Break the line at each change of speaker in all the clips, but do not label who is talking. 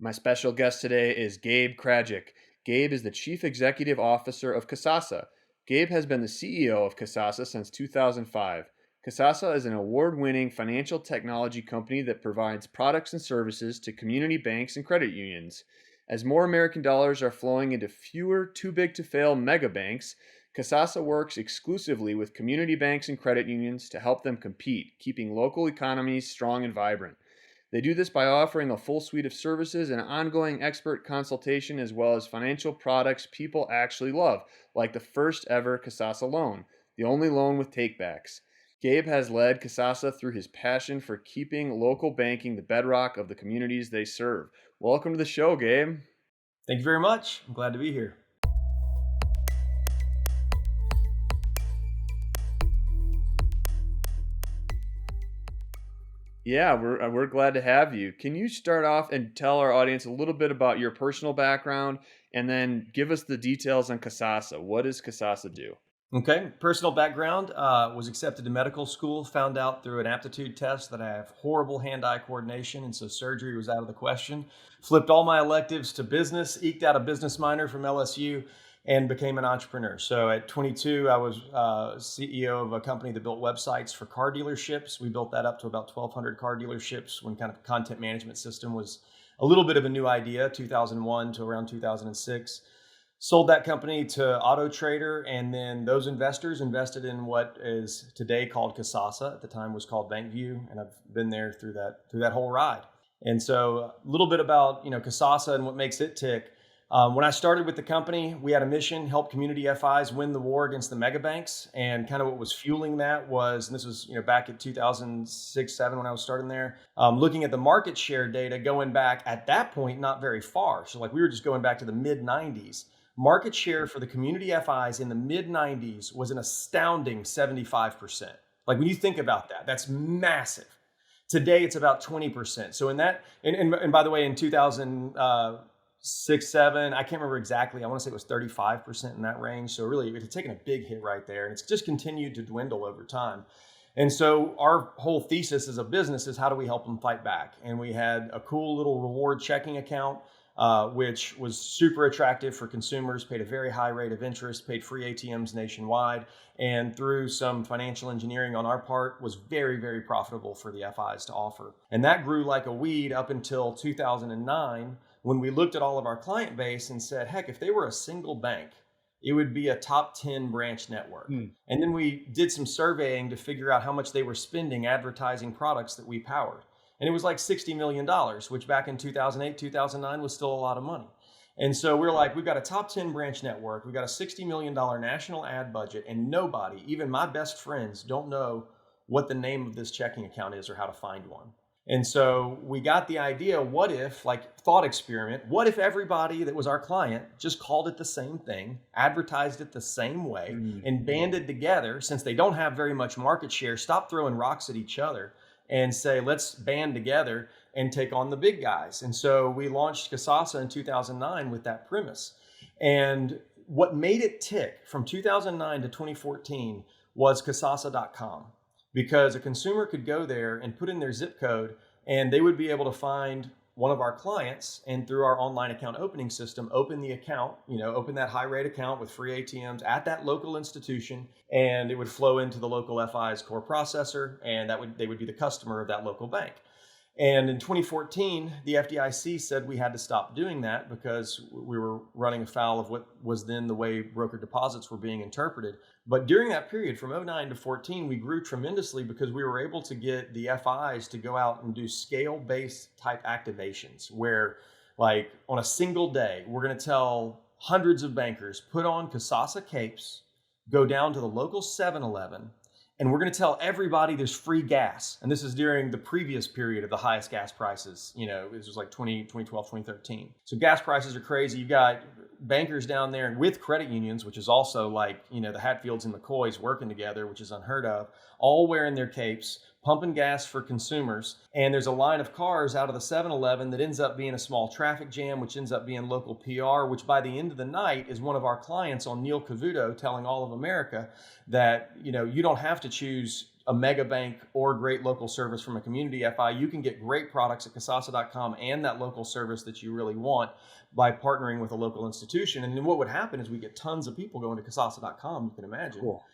My special guest today is Gabe Krajicek. Gabe is the Chief Executive Officer of Kasasa. Gabe has been the CEO of Kasasa since 2005. Kasasa is an award-winning financial technology company that provides products and services to community banks and credit unions. As more American dollars are flowing into fewer too-big-to-fail mega banks, Kasasa works exclusively with community banks and credit unions to help them compete, keeping local economies strong and vibrant. They do this by offering a full suite of services and ongoing expert consultation, as well as financial products people actually love, like the first ever Kasasa loan, the only loan with takebacks. Gabe has led Kasasa through his passion for keeping local banking the bedrock of the communities they serve. Welcome to the show, Gabe.
Thank you very much. I'm glad to be here.
Yeah, we're glad to have you. Can you start off and tell our audience a little bit about your personal background and then give us the details on Kasasa? What does Kasasa do?
Okay. Personal background, was accepted to medical school, found out through an aptitude test that I have horrible hand-eye coordination, and so surgery was out of the question. Flipped all my electives to business, eked out a business minor from LSU, and became an entrepreneur. So at 22, I was CEO of a company that built websites for car dealerships. We built that up to about 1,200 car dealerships when kind of content management system was a little bit of a new idea, 2001 to around 2006. Sold that company to Auto Trader, and then those investors invested in what is today called Kasasa. At the time was called Bankview, and I've been there through that whole ride. And so a little bit about Kasasa and what makes it tick. When I started with the company, we had a mission: help community FIs win the war against the mega banks. And kind of what was fueling that was, and this was back in 2006, 7 when I was starting there, looking at the market share data going back at that point not very far. So like we were just going back to the mid 90s. Market share for the community FIs in the mid 90s was an astounding 75%. Like when you think about that, that's massive. Today it's about 20%. So in that, and by the way, in 2006, 7, I can't remember exactly. I want to say it was 35% in that range. So really, it had taken a big hit right there, and it's just continued to dwindle over time. And so our whole thesis as a business is, how do we help them fight back? And we had a cool little reward checking account, which was super attractive for consumers, paid a very high rate of interest, paid free ATMs nationwide, and through some financial engineering on our part, was very, very profitable for the FIs to offer. And that grew like a weed up until 2009, when we looked at all of our client base and said, heck, if they were a single bank, it would be a top 10 branch network. And then we did some surveying to figure out how much they were spending advertising products that we powered. And it was like $60 million, which back in 2008, 2009 was still a lot of money. And so we're like, we've got a top 10 branch network. We've got a $60 million national ad budget, and nobody, even my best friends, don't know what the name of this checking account is or how to find one. And so we got the idea, what if, like thought experiment, what if everybody that was our client just called it the same thing, advertised it the same way, and banded together, since they don't have very much market share, stop throwing rocks at each other and say, let's band together and take on the big guys. And so we launched Kasasa in 2009 with that premise. And what made it tick from 2009 to 2014 was Kasasa.com, because a consumer could go there and put in their zip code, and they would be able to find one of our clients, and through our online account opening system, open the account, open that high rate account with free ATMs at that local institution, and it would flow into the local FI's core processor, and they would be the customer of that local bank. And in 2014, the FDIC said we had to stop doing that because we were running afoul of what was then the way broker deposits were being interpreted. But during that period, from 09 to 14, we grew tremendously because we were able to get the FIs to go out and do scale-based type activations where, like, on a single day, we're going to tell hundreds of bankers, put on Kasasa capes, go down to the local 7-Eleven, and we're going to tell everybody there's free gas. And this is during the previous period of the highest gas prices. This was like 2012, 2013. So gas prices are crazy. You got bankers down there and with credit unions, which is also like, the Hatfields and McCoys working together, which is unheard of, all wearing their capes, pumping gas for consumers. And there's a line of cars out of the 7-Eleven that ends up being a small traffic jam, which ends up being local PR, which by the end of the night is one of our clients on Neil Cavuto telling all of America that, you don't have to choose a mega bank or great local service from a community FI, you can get great products at Kasasa.com and that local service that you really want by partnering with a local institution. And then what would happen is we get tons of people going to Kasasa.com, you can imagine.
Cool.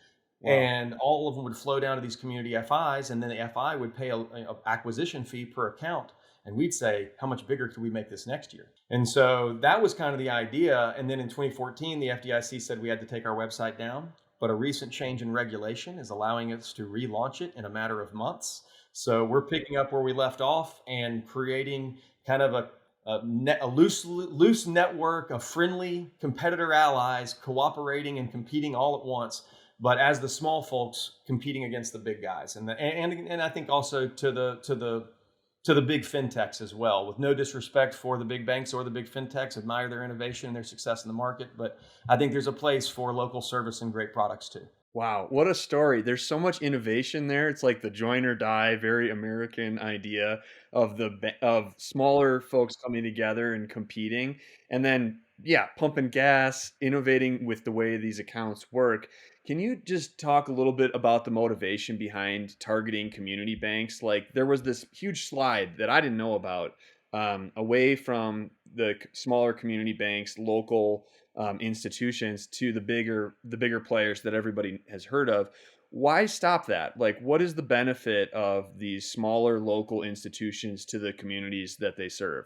Wow.
And all of them would flow down to these community FIs, and then the FI would pay a acquisition fee per account. And we'd say, how much bigger could we make this next year? And so that was kind of the idea. And then in 2014, the FDIC said we had to take our website down. But a recent change in regulation is allowing us to relaunch it in a matter of months. So we're picking up where we left off and creating kind of a loose network of friendly competitor allies cooperating and competing all at once, but as the small folks competing against the big guys. And I think also to the big fintechs as well, with no disrespect for the big banks or the big fintechs, admire their innovation and their success in the market. But I think there's a place for local service and great products too.
Wow, what a story. There's so much innovation there. It's like the join or die, very American idea of smaller folks coming together and competing. And then, yeah, pumping gas, innovating with the way these accounts work. Can you just talk a little bit about the motivation behind targeting community banks? Like there was this huge slide that I didn't know about, away from the smaller community banks, local institutions, to the bigger players that everybody has heard of. Why stop that? Like, what is the benefit of these smaller local institutions to the communities that they serve?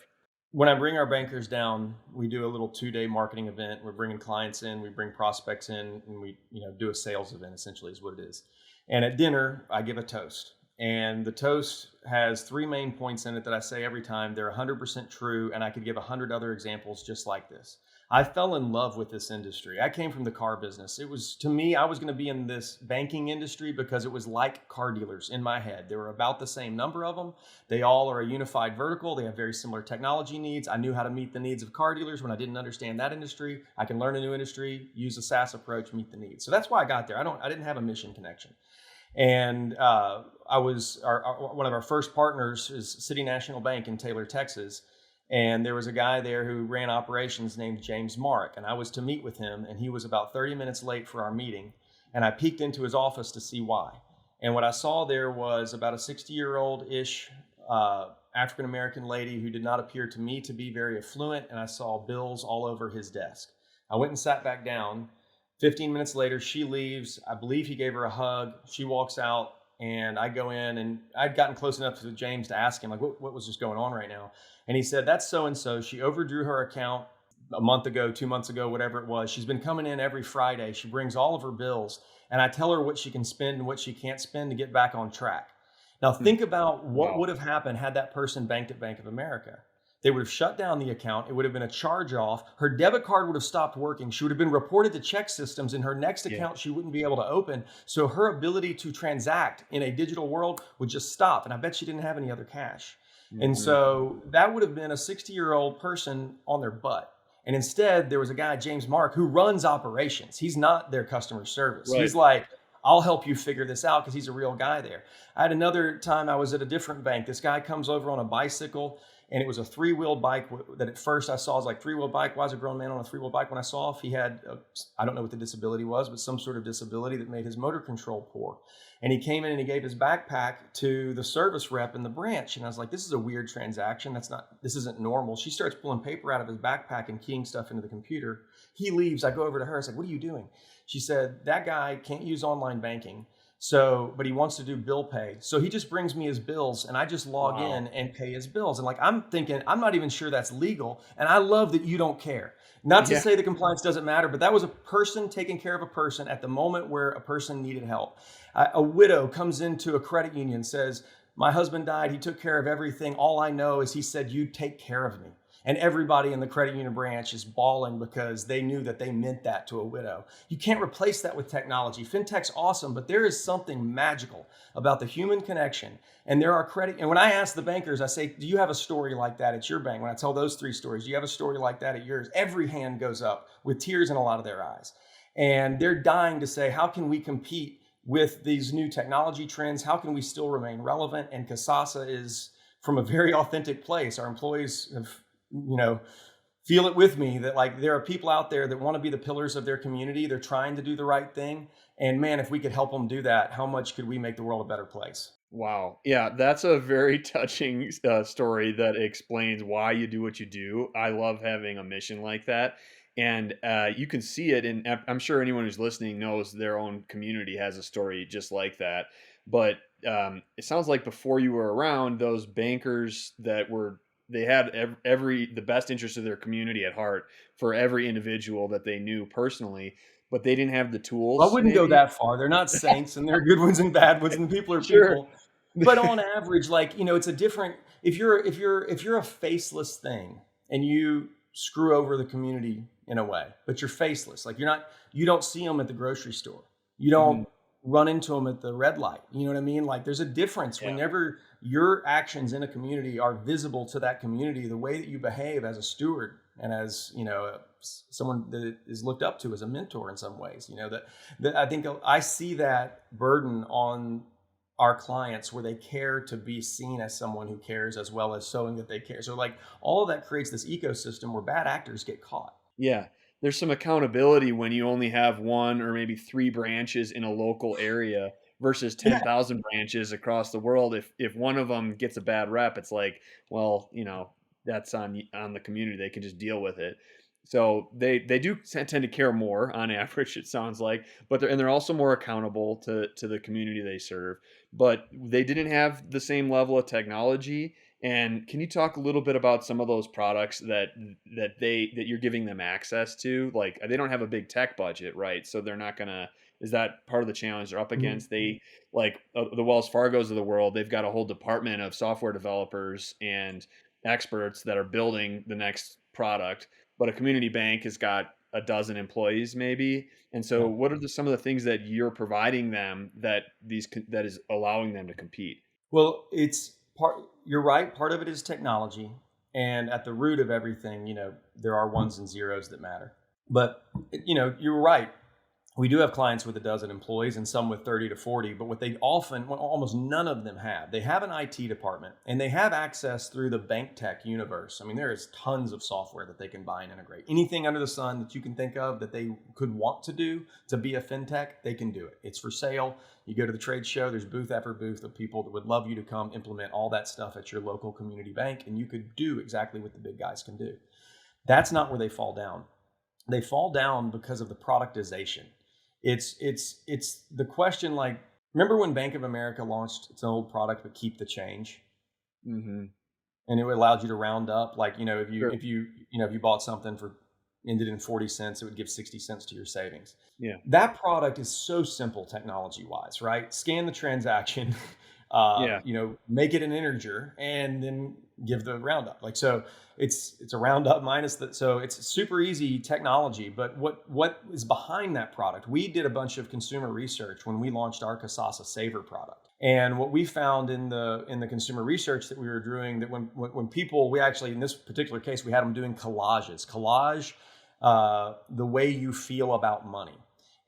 When I bring our bankers down, we do a little 2-day marketing event. We're bringing clients in, we bring prospects in, and we do a sales event, essentially is what it is. And at dinner, I give a toast. And the toast has 3 main points in it that I say every time. They're 100% true, and I could give 100 other examples just like this. I fell in love with this industry. I came from the car business. It was, to me, I was going to be in this banking industry because it was like car dealers in my head. There were about the same number of them. They all are a unified vertical. They have very similar technology needs. I knew how to meet the needs of car dealers when I didn't understand that industry. I can learn a new industry, use a SaaS approach, meet the needs. So that's why I got there. I didn't have a mission connection. And one of our first partners is City National Bank in Taylor, Texas. And there was a guy there who ran operations named James Mark. And I was to meet with him, and he was about 30 minutes late for our meeting. And I peeked into his office to see why. And what I saw there was about a 60-year-old-ish African-American lady who did not appear to me to be very affluent. And I saw bills all over his desk. I went and sat back down. 15 minutes later, she leaves. I believe he gave her a hug. She walks out, and I go in, and I'd gotten close enough to James to ask him, like, what was just going on right now? And he said, that's so-and-so. She overdrew her account a month ago, 2 months ago, whatever it was. She's been coming in every Friday. She brings all of her bills, and I tell her what she can spend and what she can't spend to get back on track. Now, think about what would have happened had that person banked at Bank of America. They would have shut down the account. It would have been a charge off. Her debit card would have stopped working. She would have been reported to check systems. In her next account, she wouldn't be able to open. So her ability to transact in a digital world would just stop. And I bet she didn't have any other cash. And so that would have been a 60-year-old person on their butt. And instead, there was a guy, James Mark, who runs operations. He's not their customer service. Right. He's like, I'll help you figure this out, because he's a real guy there. I had another time I was at a different bank. This guy comes over on a bicycle, and it was a 3-wheeled bike that at first I saw. I was like, 3-wheeled bike? Why is a grown man on a 3-wheeled bike? When I saw if he had, I don't know what the disability was, but some sort of disability that made his motor control poor. And he came in and he gave his backpack to the service rep in the branch. And I was like, this is a weird transaction. This isn't normal. She starts pulling paper out of his backpack and keying stuff into the computer. He leaves. I go over to her. I said, what are you doing? She said, that guy can't use online banking. But he wants to do bill pay. So he just brings me his bills, and I just log in and pay his bills. And like, I'm thinking, I'm not even sure that's legal. And I love that you don't care. Not to say the compliance doesn't matter, but that was a person taking care of a person at the moment where a person needed help. A widow comes into a credit union, says, my husband died. He took care of everything. All I know is he said, you take care of me. And everybody in the credit union branch is bawling because they knew that they meant that to a widow. You can't replace that with technology. Fintech's awesome, but there is something magical about the human connection. And there are and when I ask the bankers, I say, do you have a story like that at your bank? When I tell those 3 stories, do you have a story like that at yours? Every hand goes up with tears in a lot of their eyes. And they're dying to say, how can we compete with these new technology trends? How can we still remain relevant? And Kasasa is from a very authentic place. Our employees have feel it with me that like there are people out there that want to be the pillars of their community. They're trying to do the right thing. And man, if we could help them do that, how much could we make the world a better place?
Wow. Yeah, that's a very touching story that explains why you do what you do. I love having a mission like that. And you can see it, and I'm sure anyone who's listening knows their own community has a story just like that. But it sounds like before you were around, those bankers that were, they had the best interest of their community at heart for every individual that they knew personally, but they didn't have the
Well, I
tools,
wouldn't go
maybe.
that far. They're not saints, and there are good ones and bad ones, and people are
Sure.
people. But on average, like, it's a different. If you're a faceless thing and you screw over the community in a way, but you're faceless, like you don't see them at the grocery store. You
Mhm.
don't run into them at the red light. You know what I mean? Like, there's a difference
Yeah.
whenever your actions in a community are visible to that community. The way that you behave as a steward and as someone that is looked up to as a mentor in some ways. That I think I see that burden on our clients where they care to be seen as someone who cares, as well as showing that they care. So like all of that creates this ecosystem where bad actors get caught.
Yeah. There's some accountability when you only have 1 or maybe 3 branches in a local area versus
Yeah.
10,000 branches across the world. If one of them gets a bad rep, it's like, well, that's on the community. They can just deal with it. So they do tend to care more on average, it sounds like, but they're also more accountable to the community they serve. But they didn't have the same level of technology. And can you talk a little bit about some of those products that you're giving them access to? Like, they don't have a big tech budget, right? So they're not gonna. Is that part of the challenge they're up
Mhm.
against? They like the Wells Fargos of the world. They've got a whole department of software developers and experts that are building the next product. But a community bank has got a dozen employees, maybe. And so,
Yeah.
what are some of the things that you're providing them that is allowing them to compete?
Well, it's part. You're right. Part of it is technology, and at the root of everything, there are ones and zeros that matter. But you're right. We do have clients with a dozen employees and some with 30 to 40, but what almost none of them have, they have an IT department and they have access through the bank tech universe. I mean, there is tons of software that they can buy and integrate. Anything under the sun that you can think of that they could want to do to be a fintech, they can do it. It's for sale. You go to the trade show, there's booth after booth of people that would love you to come implement all that stuff at your local community bank, and you could do exactly what the big guys can do. That's not where they fall down. They fall down because of the productization. It's the question, like, remember when Bank of America launched its old product, but keep the change,
Hmm.
and it allowed you to round up, like,
Sure.
if you bought something for ended in 40 cents, it would give 60 cents to your savings.
Yeah.
That product is so simple technology wise, right? Scan the transaction,
Yeah.
make it an integer, and then give the roundup. Like, so it's a roundup minus that. So it's super easy technology. But what is behind that product? We did a bunch of consumer research when we launched our Kasasa Saver product. And what we found in the consumer research that we were doing, that when people, we actually, in this particular case, we had them doing collage, the way you feel about money.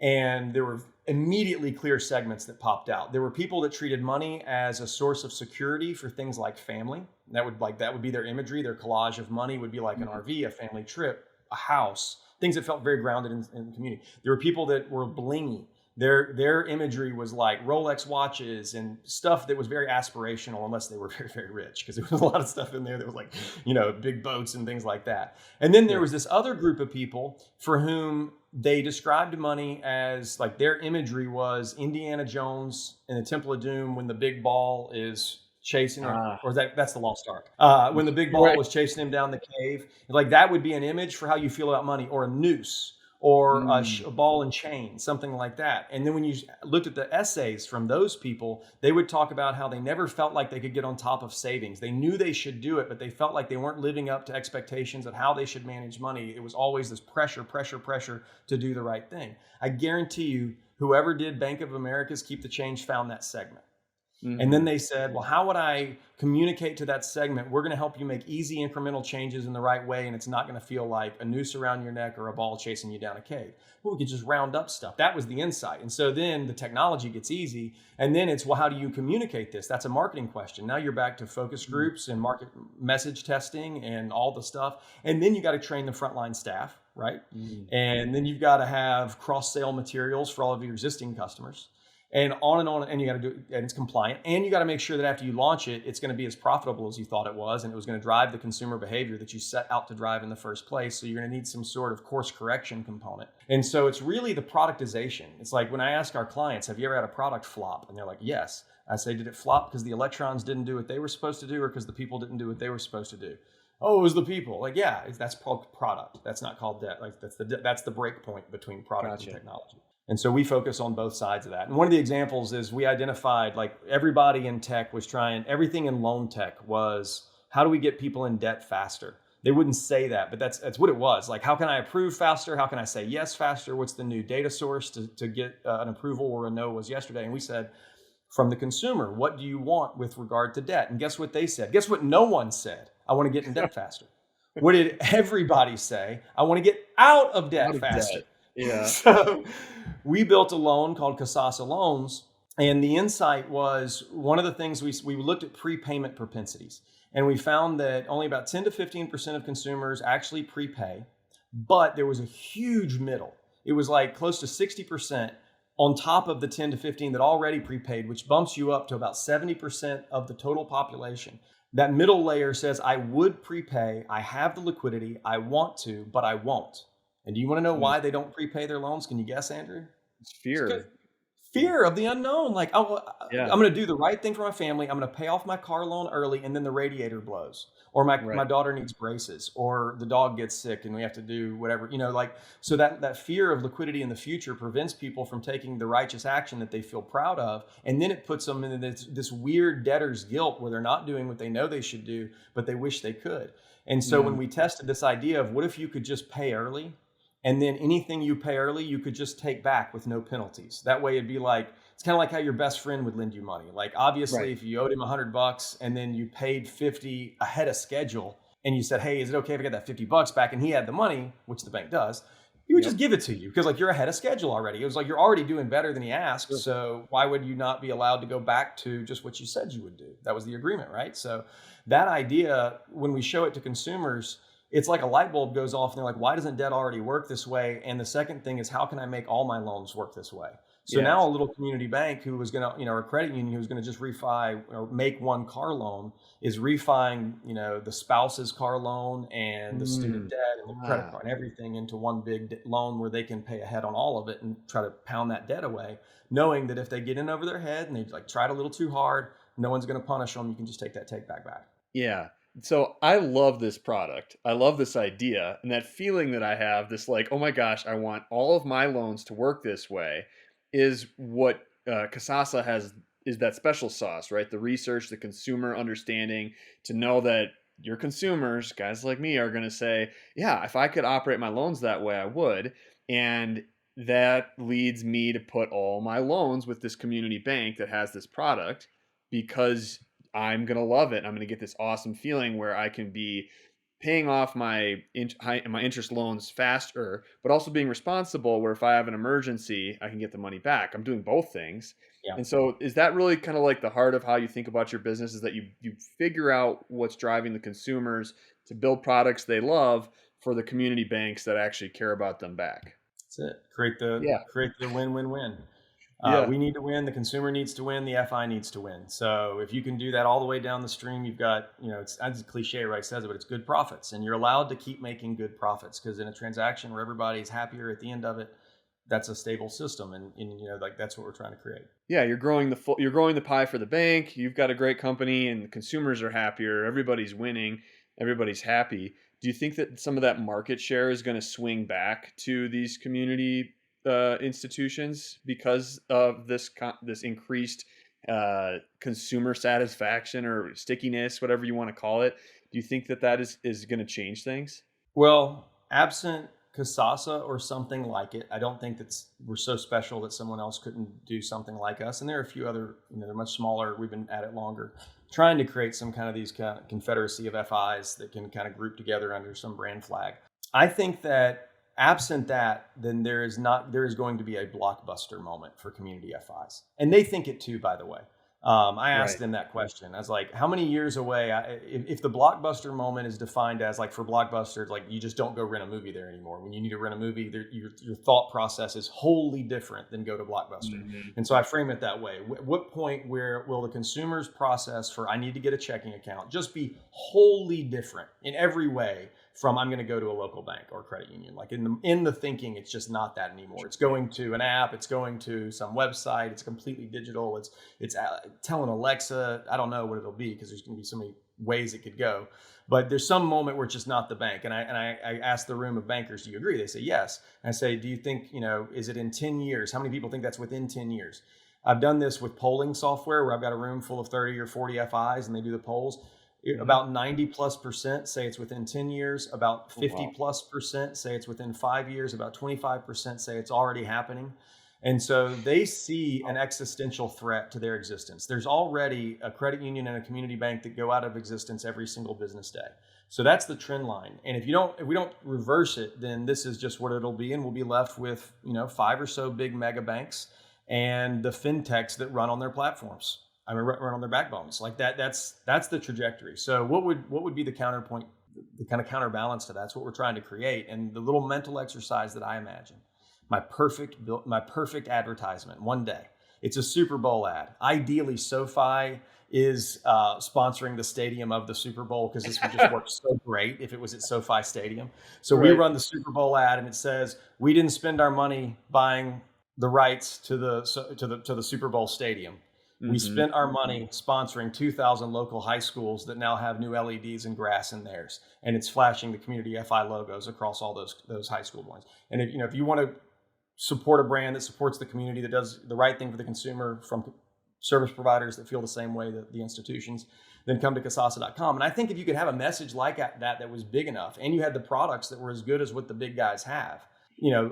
And there were immediately clear segments that popped out. There were people that treated money as a source of security for things like family. That would be their imagery. Their collage of money would be like an
Mhm.
RV, a family trip, a house, things that felt very grounded in the community. There were people that were blingy. Their imagery was like Rolex watches and stuff that was very aspirational, unless they were very, very rich, because there was a lot of stuff in there that was like, big boats and things like that. And then there
Sure.
was this other group of people for whom they described money as, like, their imagery was Indiana Jones in the Temple of Doom when the big ball is chasing,
Ah.
or that's the Lost Ark. When the big ball
Right.
was chasing him down the cave, like, that would be an image for how you feel about money, or a noose, or
Mm.
a ball and chain, something like that. And then when you looked at the essays from those people, they would talk about how they never felt like they could get on top of savings. They knew they should do it, but they felt like they weren't living up to expectations of how they should manage money. It was always this pressure to do the right thing. I guarantee you, whoever did Bank of America's Keep the Change found that segment. And then
Mhm.
they said, well, how would I communicate to that segment? We're going to help you make easy incremental changes in the right way, and it's not going to feel like a noose around your neck or a ball chasing you down a cave. Well, we could just round up stuff. That was the insight. And so then the technology gets easy. And then it's, well, how do you communicate this? That's a marketing question. Now you're back to focus
Mm.
groups and market message testing and all the stuff. And then you got to train the frontline staff. right?
Mm.
And then you've got to have cross-sale materials for all of your existing customers, and on, and you got to do it, and it's compliant, and you got to make sure that after you launch it, it's going to be as profitable as you thought it was, and it was going to drive the consumer behavior that you set out to drive in the first place. So you're going to need some sort of course correction component. And so it's really the productization. It's like when I ask our clients, have you ever had a product flop? And they're like, yes. I say, did it flop because the electrons didn't do what they were supposed to do, or because the people didn't do what they were supposed to do? Oh, it was the people. Like, yeah, that's called product. That's not called debt. Like that's the break point between product and
Gotcha.
technology. And so we focus on both sides of that. And one of the examples is we identified, like, everybody in tech was trying, everything in loan tech was, how do we get people in debt faster? They wouldn't say that, but that's what it was. Like, how can I approve faster? How can I say yes faster? What's the new data source to get an approval where a no was yesterday? And we said, from the consumer, what do you want with regard to debt? And guess what they said? Guess what no one said? I want to get in debt faster. What did everybody say? I want to get out of debt
Out of
faster.
debt. Yeah.
So we built a loan called Kasasa Loans. And the insight was, one of the things we looked at prepayment propensities. And we found that only about 10 to 15% of consumers actually prepay, but there was a huge middle. It was like close to 60% on top of the 10 to 15 that already prepaid, which bumps you up to about 70% of the total population. That middle layer says, I would prepay, I have the liquidity, I want to, but I won't. And do you want to know why they don't prepay their loans? Can you guess, Andrew?
It's fear.
Fear of the unknown. Like, oh,
Yeah.
I'm going to do the right thing for my family. I'm going to pay off my car loan early, and then the radiator blows, or my
Right.
daughter needs braces, or the dog gets sick and we have to do whatever, like, so that fear of liquidity in the future prevents people from taking the righteous action that they feel proud of. And then it puts them in this weird debtor's guilt where they're not doing what they know they should do, but they wish they could. And so when we tested this idea of, what if you could just pay early, and then anything you pay early, you could just take back with no penalties. That way it'd be like, it's kind of like how your best friend would lend you money. Like, obviously,
Right.
if you owed him $100 and then you paid 50 ahead of schedule, and you said, hey, is it okay if I get that $50 back? And he had the money, which the bank does, he would just give it to you, because, like, you're ahead of schedule already. It was like, you're already doing better than he asked.
Sure.
So why would you not be allowed to go back to just what you said you would do? That was the agreement, right? So that idea, when we show it to consumers, it's like a light bulb goes off and they're like, why doesn't debt already work this way? And the second thing is, how can I make all my loans work this way? So
Yes.
now a little community bank who was going to, or a credit union who was going to just refi or make one car loan is refining, the spouse's car loan and the student debt and the credit
Wow.
card and everything into one big loan where they can pay ahead on all of it and try to pound that debt away, knowing that if they get in over their head and they like tried a little too hard, no one's going to punish them. You can just take that take back.
Yeah. So I love this product. I love this idea, and that feeling that I have, this like, oh my gosh, I want all of my loans to work this way, is what Kasasa has, is that special sauce, right? The research, the consumer understanding, to know that your consumers, guys like me, are going to say, yeah, if I could operate my loans that way, I would. And that leads me to put all my loans with this community bank that has this product, because I'm going to love it. I'm going to get this awesome feeling where I can be paying off my interest loans faster, but also being responsible, where if I have an emergency, I can get the money back. I'm doing both things.
Yeah.
And so is that really kind of like the heart of how you think about your business, is that you figure out what's driving the consumers to build products they love for the community banks that actually care about them back?
That's it. Create the win-win-win.
Yeah.
We need to win. The consumer needs to win. The FI needs to win. So if you can do that all the way down the stream, you've got, it's a cliche, right? Says it, but it's good profits, and you're allowed to keep making good profits, because in a transaction where everybody's happier at the end of it, that's a stable system, and like, that's what we're trying to create.
Yeah, you're growing the pie for the bank. You've got a great company, and the consumers are happier. Everybody's winning. Everybody's happy. Do you think that some of that market share is going to swing back to these community institutions because of this increased consumer satisfaction or stickiness, whatever you want to call it? Do you think that is going to change things?
Well, absent Kasasa or something like it, I don't think we're so special that someone else couldn't do something like us. And there are a few other, they're much smaller. We've been at it longer, trying to create some kind of these kind of confederacy of FIs that can kind of group together under some brand flag. I think that absent that, then there is going to be a blockbuster moment for community FIs. And they think it too, by the way. I asked
Right.
them that question. I was like, how many years away, if the Blockbuster moment is defined as like for Blockbuster, like you just don't go rent a movie there anymore. When you need to rent a movie, your thought process is wholly different than go to Blockbuster.
Mhm.
And so I frame it that way. What point where will the consumer's process for I need to get a checking account just be wholly different in every way from I'm going to go to a local bank or credit union? Like in the thinking, it's just not that anymore. It's going to an app, it's going to some website, it's completely digital. It's telling Alexa, I don't know what it'll be because there's going to be so many ways it could go. But there's some moment where it's just not the bank. And I asked the room of bankers, do you agree? They say yes. And I say, do you think, is it in 10 years? How many people think that's within 10 years? I've done this with polling software where I've got a room full of 30 or 40 FIs and they do the polls. About 90+% say it's within 10 years. About
Oh, wow.
50+% say it's within 5 years. About 25% say it's already happening. And so they see an existential threat to their existence. There's already a credit union and a community bank that go out of existence every single business day. So that's the trend line. And if we don't reverse it, then this is just what it'll be. And we'll be left with, 5 or so big mega banks and the fintechs that run on their platforms. Run on their backbones like that. That's the trajectory. So what would be the counterpoint, the kind of counterbalance to that? That's what we're trying to create. And the little mental exercise that I imagine, my perfect advertisement one day. It's a Super Bowl ad. Ideally, SoFi is sponsoring the stadium of the Super Bowl because this would just work so great if it was at SoFi Stadium. So we
Right.
run the Super Bowl ad, and it says we didn't spend our money buying the rights to the Super Bowl stadium. We
Mhm.
spent our money sponsoring 2,000 local high schools that now have new LEDs and grass in theirs, and it's flashing the community FI logos across all those high school ones. And if you want to support a brand that supports the community, that does the right thing for the consumer from service providers that feel the same way that the institutions, then come to Kasasa.com. And I think if you could have a message like that was big enough, and you had the products that were as good as what the big guys have,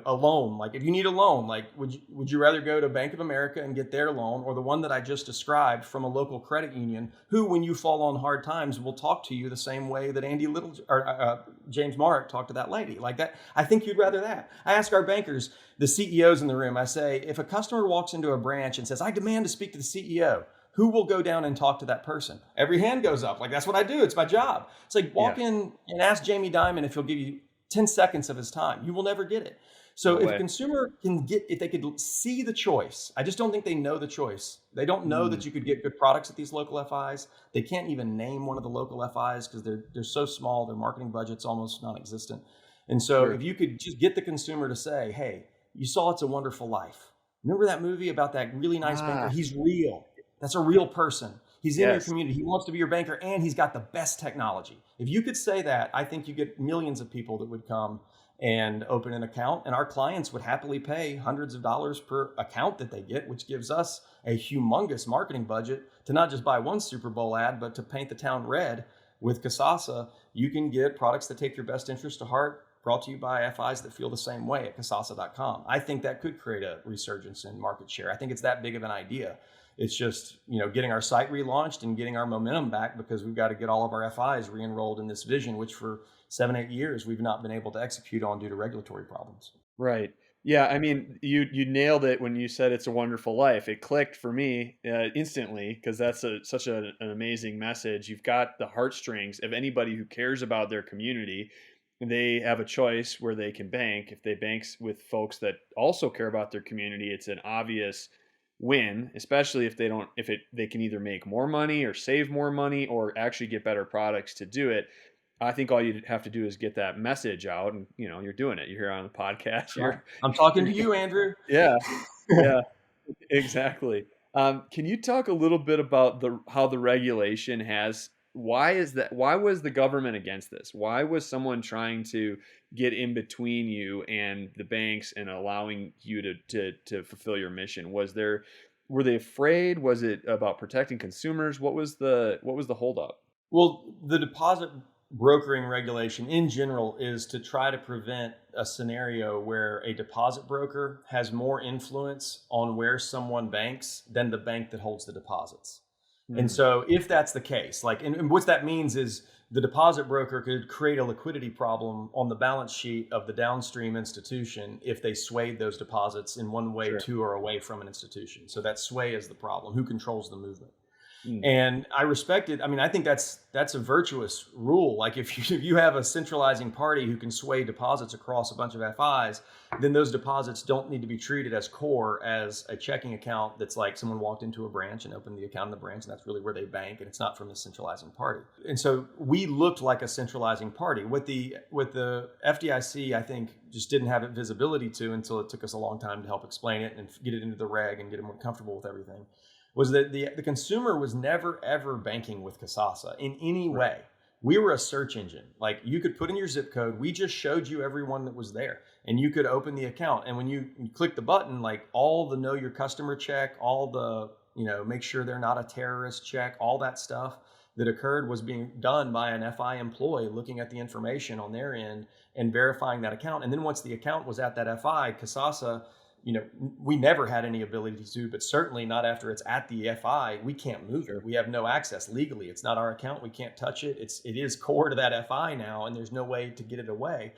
a loan, like if you need a loan, like would you rather go to Bank of America and get their loan, or the one that I just described from a local credit union who, when you fall on hard times, will talk to you the same way that Andy Little or James Mark talked to that lady? Like that, I think you'd rather that. I ask our bankers, the CEOs in the room, I say, if a customer walks into a branch and says, I demand to speak to the CEO, who will go down and talk to that person? Every hand goes up. Like, that's what I do. It's my job. It's like walk
Yeah.
in and ask Jamie Dimon if he'll give you 10 seconds of his time. You will never get it. So
No
if a
way.
consumer if they could see the choice, I just don't think they know the choice. They don't know
Mm.
that you could get good products at these local FIs. They can't even name one of the local FIs because they're so small, their marketing budget's almost non-existent. And so
Sure.
if you could just get the consumer to say, hey, you saw It's a Wonderful Life. Remember that movie about that really nice banker?
Ah,
He's real. That's a real person. He's in your
yes.
community. He wants to be your banker, and he's got the best technology. If you could say that, I think you get millions of people that would come and open an account, and our clients would happily pay hundreds of dollars per account that they get, which gives us a humongous marketing budget to not just buy one Super Bowl ad, but to paint the town red. With Kasasa, you can get products that take your best interest to heart, brought to you by FIs that feel the same way at Kasasa.com. I think that could create a resurgence in market share. I think it's that big of an idea. It's just, getting our site relaunched and getting our momentum back, because we've got to get all of our FIs re-enrolled in this vision, which for 7-8 years we've not been able to execute on due to regulatory problems.
Right. Yeah, I mean, you nailed it when you said It's a Wonderful Life. It clicked for me instantly, because that's such an amazing message. You've got the heartstrings of anybody who cares about their community. They have a choice where they can bank. If they banks with folks that also care about their community, it's an obvious win, especially if they can either make more money or save more money or actually get better products to do it. I think all you have to do is get that message out, and you're doing it. You're here on the podcast.
That's right. I'm talking
You're
to you, Andrew.
yeah, yeah, exactly. Can you talk a little bit about how the regulation has? Why is that? Why was the government against this? Why was someone trying to get in between you and the banks and allowing you to fulfill your mission? Were they afraid? Was it about protecting consumers? What was the holdup?
Well, the deposit brokering regulation in general is to try to prevent a scenario where a deposit broker has more influence on where someone banks than the bank that holds the deposits. And
Hmm.
so if that's the case, and what that means is the deposit broker could create a liquidity problem on the balance sheet of the downstream institution if they swayed those deposits in one way
Sure.
to or away from an institution. So that sway is the problem. Who controls the movement?
Mm.
And I respect it. I mean, I think that's a virtuous rule. Like if you have a centralizing party who can sway deposits across a bunch of FIs, then those deposits don't need to be treated as core as a checking account that's like someone walked into a branch and opened the account in the branch, and that's really where they bank, and it's not from the centralizing party. And so we looked like a centralizing party. With the FDIC, I think just didn't have it visibility to until it took us a long time to help explain it and get it into the reg and get them more comfortable with everything, was that the consumer was never ever banking with Kasasa in any
Right.
way. We were a search engine. Like you could put in your zip code. We just showed you everyone that was there, and you could open the account. And when you click the button, like all the know your customer check, all the make sure they're not a terrorist check, all that stuff that occurred was being done by an FI employee looking at the information on their end and verifying that account. And then once the account was at that FI, Kasasa, we never had any ability to, but certainly not after it's at the FI. We can't move it. We have no access legally. It's not our account. We can't touch it. It is core to that FI now, and there's no way to get it away.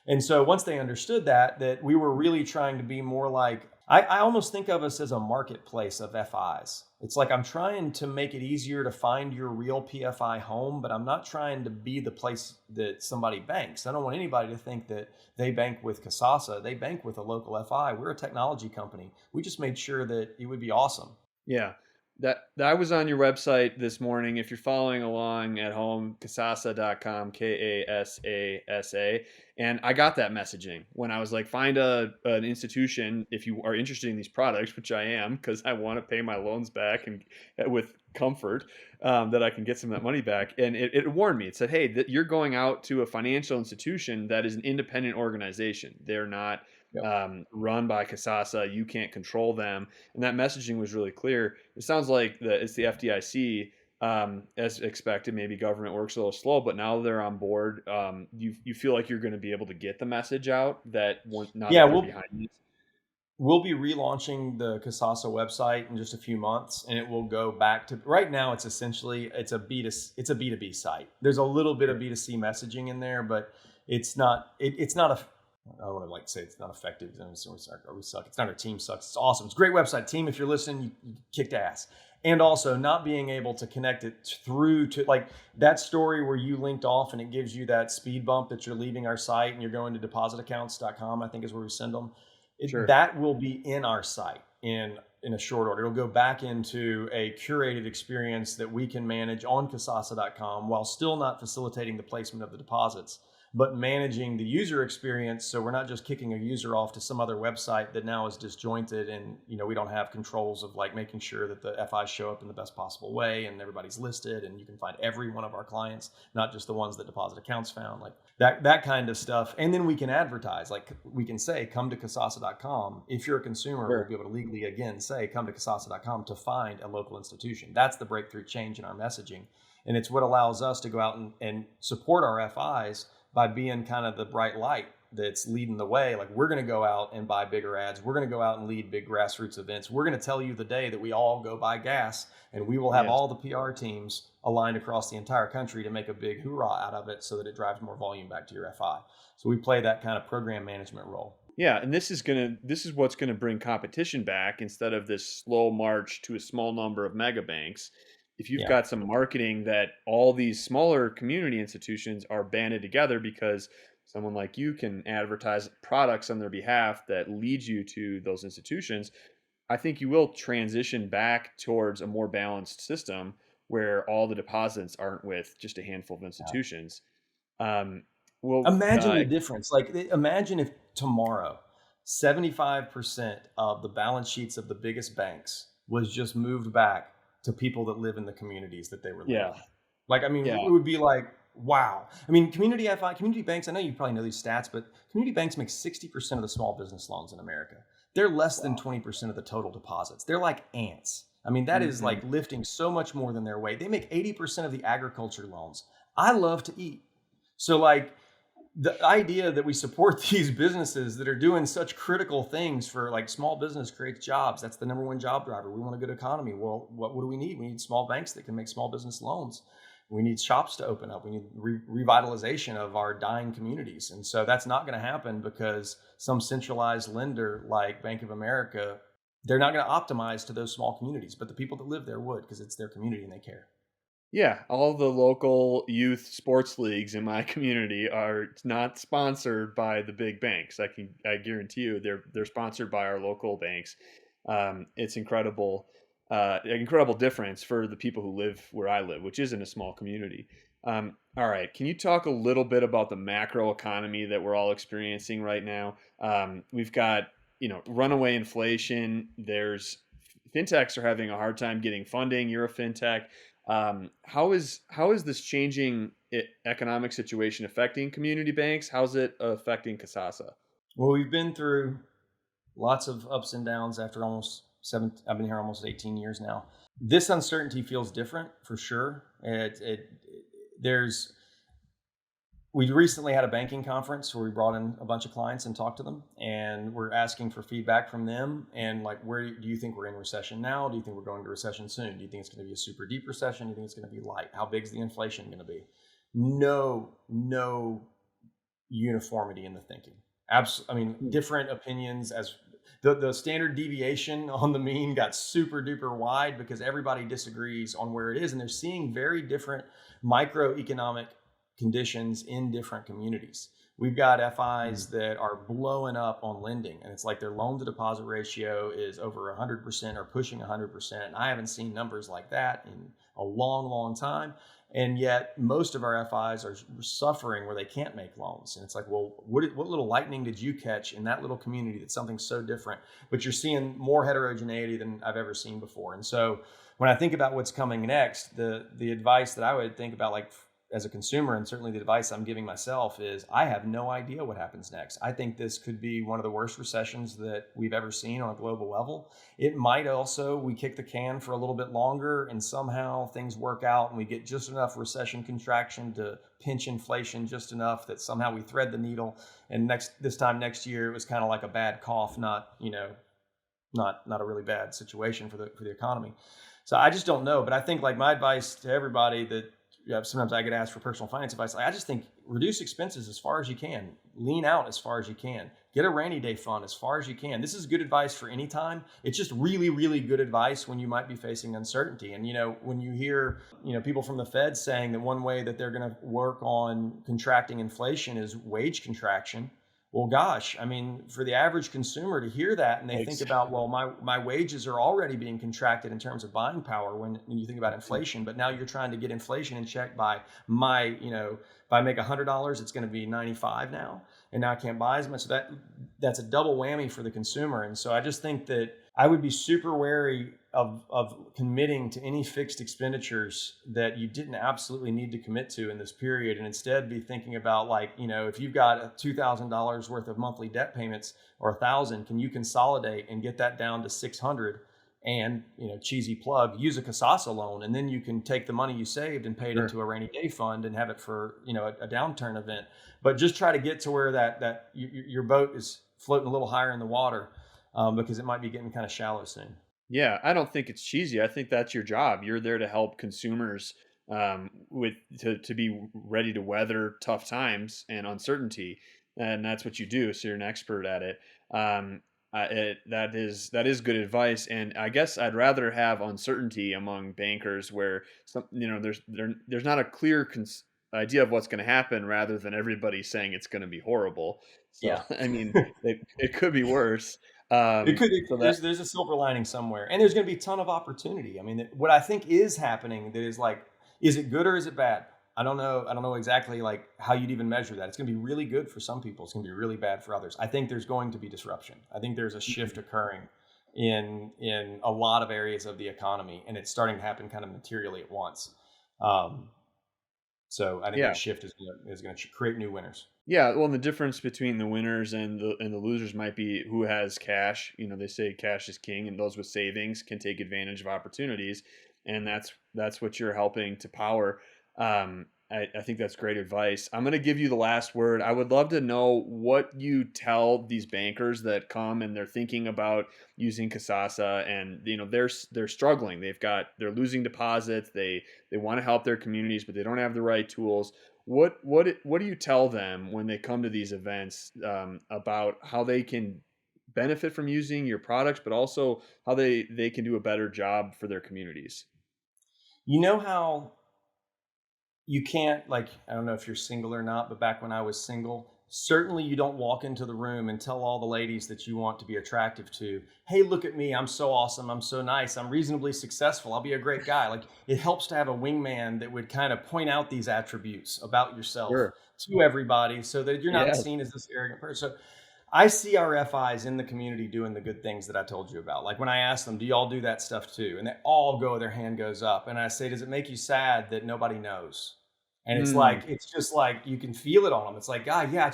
And so once they understood that we were really trying to be more like, I almost think of us as a marketplace of FIs. It's like I'm trying to make it easier to find your real PFI home, but I'm not trying to be the place that somebody banks. I don't want anybody to think that they bank with Kasasa. They bank with a local FI. We're a technology company. We just made sure that it would be awesome.
Yeah. That I was on your website this morning. If you're following along at home, kasasa.com, Kasasa. And I got that messaging when I was like, find an institution if you are interested in these products, which I am, because I want to pay my loans back and with comfort, that I can get some of that money back. And it warned me. It said, hey, you're going out to a financial institution that is an independent organization. They're not
Yep.
run by Kasasa. You can't control them. And that messaging was really clear. It sounds like it's the FDIC, as expected. Maybe government works a little slow, but now they're on board. You feel like you're going to be able to get the message out now
Yeah,
that they're behind you.
we'll be relaunching the Kasasa website in just a few months, and it will go back to right now. It's essentially it's a B2B site. There's a little bit of B2C messaging in there, but it's not a. I don't want to say it's not effective. We suck. It's not our team sucks. It's awesome. It's a great website. Team, if you're listening, you kicked ass. And also not being able to connect it through to like that story where you linked off and it gives you that speed bump that you're leaving our site and you're going to depositaccounts.com, I think is where we send them.
Sure.
That will be in our site in a short order. It'll go back into a curated experience that we can manage on Kasasa.com while still not facilitating the placement of the deposits, but managing the user experience. So we're not just kicking a user off to some other website that now is disjointed, and we don't have controls of like making sure that the FIs show up in the best possible way and everybody's listed and you can find every one of our clients, not just the ones that deposit accounts found, like that kind of stuff. And then we can advertise, like we can say, come to Kasasa.com. If you're a consumer,
Sure.
we'll be able to legally again say, come to Kasasa.com to find a local institution. That's the breakthrough change in our messaging. And it's what allows us to go out and support our FIs by being kind of the bright light that's leading the way. Like we're going to go out and buy bigger ads. We're going to go out and lead big grassroots events. We're going to tell you the day that we all go buy gas, and we will have
Yes.
all the PR teams aligned across the entire country to make a big hoorah out of it so that it drives more volume back to your FI. So we play that kind of program management role.
Yeah, and this is what's gonna bring competition back instead of this slow march to a small number of mega banks. If you've
Yeah.
got some marketing that all these smaller community institutions are banded together because someone like you can advertise products on their behalf that lead you to those institutions, I think you will transition back towards a more balanced system where all the deposits aren't with just a handful of institutions. Um, well,
Imagine the difference. Like, imagine if tomorrow, 75% of the balance sheets of the biggest banks was just moved back to people that live in the communities that they were living
yeah,
in. Like, I mean,
yeah,
it would be like, wow. I mean, community banks, I know you probably know these stats, but community banks make 60% of the small business loans in America. They're less than 20% of the total deposits. They're like ants. I mean, that is like lifting so much more than their weight. They make 80% of the agriculture loans. I love to eat. So, like, the idea that we support these businesses that are doing such critical things for like small business creates jobs. That's the number one job driver. We want a good economy. Well, what do we need? We need small banks that can make small business loans. We need shops to open up. We need revitalization of our dying communities. And so that's not going to happen because some centralized lender like Bank of America they're not going to optimize to those small communities, but the people that live there would, because it's their community and they care.
Yeah, all the local youth sports leagues in my community are not sponsored by the big banks. I guarantee you they're sponsored by our local banks. It's incredible, an incredible difference for the people who live where I live, which isn't a small community. All right, can you talk a little bit about the macro economy that we're all experiencing right now? We've got runaway inflation. There's fintechs are having a hard time getting funding. You're a fintech. How is this changing economic situation affecting community banks? How's it affecting Kasasa?
Well, we've been through lots of ups and downs after I've been here almost 18 years now. This uncertainty feels different for sure. There's We recently had a banking conference where we brought in a bunch of clients and talked to them, and we're asking for feedback from them. And like, where do you think we're in recession now? Do you think we're going to recession soon? Do you think it's going to be a super deep recession? Do you think it's going to be light? How big is the inflation going to be? No uniformity in the thinking. I mean, different opinions. As the standard deviation on the mean got super duper wide because everybody disagrees on where it is, and they're seeing very different microeconomic conditions in different communities. We've got FIs that are blowing up on lending, and it's like their loan to deposit ratio is over 100% or pushing 100%. And I haven't seen numbers like that in a long time. And yet most of our FIs are suffering where they can't make loans. And it's like, well, what little lightning did you catch in that little community that's something so different? But you're seeing more heterogeneity than I've ever seen before. And so when I think about what's coming next, the advice that I would think about, like, as a consumer, and certainly the advice I'm giving myself, is I have no idea what happens next. I think this could be one of the worst recessions that we've ever seen on a global level. It might also, we kick the can for a little bit longer and somehow things work out and we get just enough recession contraction to pinch inflation just enough that somehow we thread the needle. And this time next year, it was kind of like a bad cough, not a really bad situation for the economy. So I just don't know. But I think, like, my advice to everybody that, sometimes I get asked for personal finance advice. I just think reduce expenses as far as you can, lean out as far as you can, get a rainy day fund as far as you can. This is good advice for any time. It's just really, really good advice when you might be facing uncertainty. And, when you hear, people from the Fed saying that one way that they're going to work on contracting inflation is wage contraction. Well, gosh, I mean, for the average consumer to hear that and they think about, well, my wages are already being contracted in terms of buying power when you think about inflation, but now you're trying to get inflation in check by if I make $100, it's going to be 95 now, and now I can't buy as much. So that's a double whammy for the consumer. And so I just think that I would be super wary of committing to any fixed expenditures that you didn't absolutely need to commit to in this period, and instead be thinking about, like, if you've got $2,000 worth of monthly debt payments, or $1,000, can you consolidate and get that down to $600? And cheesy plug, use a Kasasa loan, and then you can take the money you saved and pay it into a rainy day fund and have it for a downturn event. But just try to get to where that your boat is floating a little higher in the water, because it might be getting kind of shallow soon.
Yeah, I don't think it's cheesy. I think that's your job. You're there to help consumers to be ready to weather tough times and uncertainty, and that's what you do. So you're an expert at it. That is good advice, and I guess I'd rather have uncertainty among bankers where there's not a clear idea of what's going to happen, rather than everybody saying it's going to be horrible. So
Yeah.
I mean, it could be worse.
It could.
So that
There's a silver lining somewhere, and there's going to be a ton of opportunity. I mean, what I think is happening, that is, like, is it good or is it bad? I don't know. I don't know exactly, like, how you'd even measure that. It's going to be really good for some people. It's going to be really bad for others. I think there's going to be disruption. I think there's a shift occurring in a lot of areas of the economy, and it's starting to happen kind of materially at once. So I think
yeah.
that shift is going to create new winners.
Yeah, well, the difference between the winners and the losers might be who has cash. They say cash is king, and those with savings can take advantage of opportunities, and that's what you're helping to power. I think that's great advice. I'm going to give you the last word. I would love to know what you tell these bankers that come and they're thinking about using Kasasa, and they're struggling. They're losing deposits. They want to help their communities, but they don't have the right tools. What do you tell them when they come to these events, about how they can benefit from using your products, but also how they can do a better job for their communities.
You know how you can't, like, I don't know if you're single or not, but back when I was single, certainly you don't walk into the room and tell all the ladies that you want to be attractive to, hey, look at me, I'm so awesome, I'm so nice, I'm reasonably successful, I'll be a great guy. Like, it helps to have a wingman that would kind of point out these attributes about yourself
Sure.
to everybody so that you're not
Yes.
seen as this arrogant person. So I see our FIs in the community doing the good things that I told you about. Like when I ask them, do y'all do that stuff too? And they all go, their hand goes up. And I say, does it make you sad that nobody knows? And
Mm.
it's just like, you can feel it on them. It's like, God, yeah,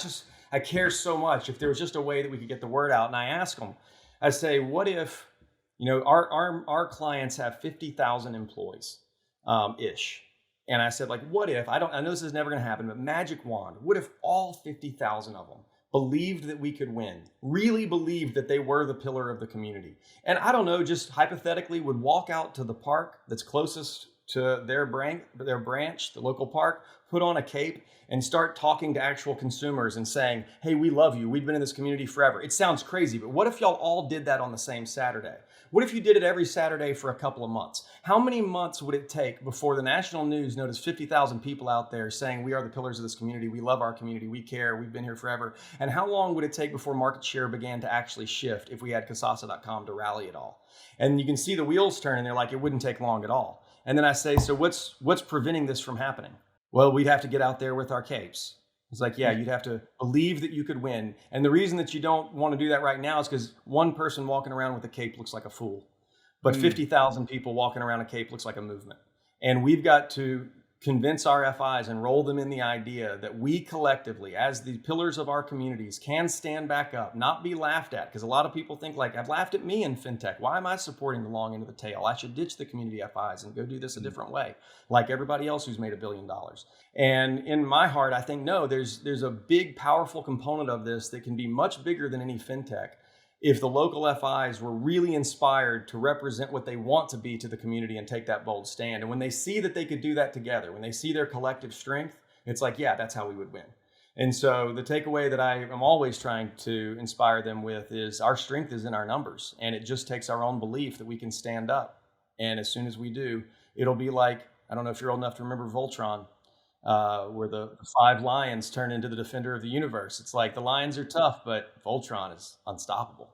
I care so much. If there was just a way that we could get the word out. And I ask them, I say, what if, our clients have 50,000 employees, ish. And I said, like, what if, I know this is never going to happen, but magic wand, what if all 50,000 of them believed that we could win, really believed that they were the pillar of the community? And I don't know, just hypothetically would walk out to the park that's closest to their branch, the local park, put on a cape and start talking to actual consumers and saying, hey, we love you. We've been in this community forever. It sounds crazy, but what if y'all all did that on the same Saturday? What if you did it every Saturday for a couple of months? How many months would it take before the national news noticed 50,000 people out there saying, we are the pillars of this community, we love our community, we care, we've been here forever? And how long would it take before market share began to actually shift if we had Kasasa.com to rally it all? And you can see the wheels turn, and they're like, it wouldn't take long at all. And then I say, so what's preventing this from happening? Well, we'd have to get out there with our capes. It's like, yeah, you'd have to believe that you could win. And the reason that you don't want to do that right now is because one person walking around with a cape looks like a fool, but
Mm.
50,000 people walking around a cape looks like a movement. And we've got to convince our FIs and roll them in the idea that we collectively, as the pillars of our communities, can stand back up, not be laughed at. Because a lot of people think, like, I've laughed at me in fintech. Why am I supporting the long end of the tail? I should ditch the community FIs and go do this a different way, like everybody else who's made $1 billion. And in my heart, I think, no, there's a big, powerful component of this that can be much bigger than any fintech if the local FIs were really inspired to represent what they want to be to the community and take that bold stand. And when they see that they could do that together, when they see their collective strength, it's like, yeah, that's how we would win. And so the takeaway that I am always trying to inspire them with is our strength is in our numbers. And it just takes our own belief that we can stand up. And as soon as we do, it'll be like, I don't know if you're old enough to remember Voltron, where the 5 lions turn into the defender of the universe. It's like the lions are tough, but Voltron is unstoppable.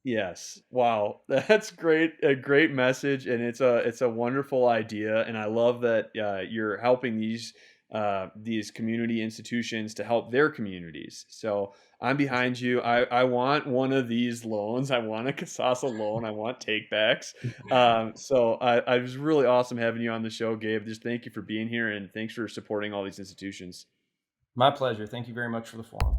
Yes. Wow. That's great. A great message, and it's a wonderful idea. And I love that you're helping these community institutions to help their communities. So I'm behind you. I want one of these loans. I want a Kasasa loan. I want takebacks. So I was really awesome having you on the show, Gabe. Just thank you for being here, and thanks for supporting all these institutions.
My pleasure. Thank you very much for the forum.